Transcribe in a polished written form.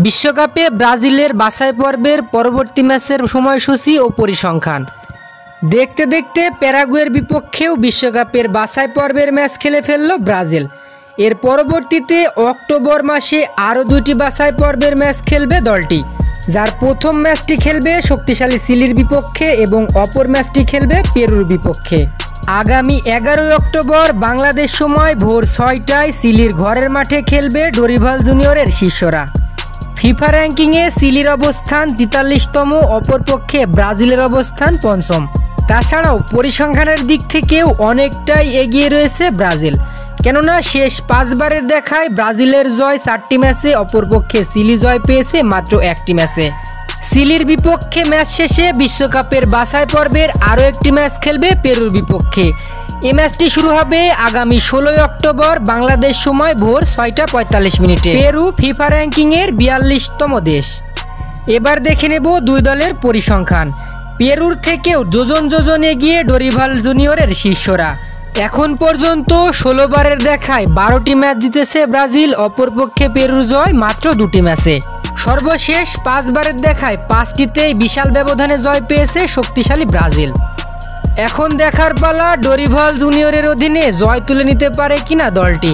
বিশ্বকাপে ব্রাজিলের বাছাই পর্বের পরবর্তী ম্যাচের সময়সূচি ও পরিসংখ্যান। দেখতে দেখতে প্যারাগুয়ের বিপক্ষেও বিশ্বকাপের বাছাই পর্বের ম্যাচ খেলে ফেলল ব্রাজিল। এর পরবর্তীতে অক্টোবর মাসে আরও দুটি বাছাই পর্বের ম্যাচ খেলবে দলটি, যার প্রথম ম্যাচটি খেলবে শক্তিশালী চিলির বিপক্ষে এবং অপর ম্যাচটি খেলবে পেরুর বিপক্ষে। আগামী 11 অক্টোবর বাংলাদেশ সময় ভোর 6টায় চিলির ঘরের মাঠে খেলবে ডরিভাল জুনিয়রের শিষ্যরা। ফিফা র্যাঙ্কিংয়ে চিলির অবস্থান 43তম, অপরপক্ষে ব্রাজিলের অবস্থান 5ম। তাছাড়াও পরিসংখ্যানের দিক থেকেও অনেকটাই এগিয়ে রয়েছে ব্রাজিল, কেননা শেষ 5 বারের দেখায় ব্রাজিলের জয় 4টি ম্যাচে, অপরপক্ষে চিলি জয় পেয়েছে মাত্র 1টি ম্যাচে। চিলির বিপক্ষে ম্যাচ শেষে বিশ্বকাপের বাছাই পর্বের আরও একটি ম্যাচ খেলবে পেরুর বিপক্ষে। এই ম্যাচটি শুরু হবে আগামী 16 অক্টোবর বাংলাদেশ সময় ভোর 6টা 45 মিনিটে। পেরু ফিফা র্যাঙ্কিংয়ের 42তম দেশ। এবার দেখে নেব দুই দলের পরিসংখ্যান। পেরুর থেকেও যোজন এগিয়ে ডরিভাল জুনিয়রের শিষ্যরা। এখন পর্যন্ত 16 বারের দেখায় 12টি ম্যাচ জিতেছে ব্রাজিল, অপরপক্ষে পেরুর জয় মাত্র 2টি ম্যাচে। সর্বশেষ 5 বারের দেখায় 5টিতেই বিশাল ব্যবধানে জয় পেয়েছে শক্তিশালী ব্রাজিল। এখন দেখার পালা ডরিভাল জুনিয়রের অধীনে জয় তুলে নিতে পারে কিনা দলটি।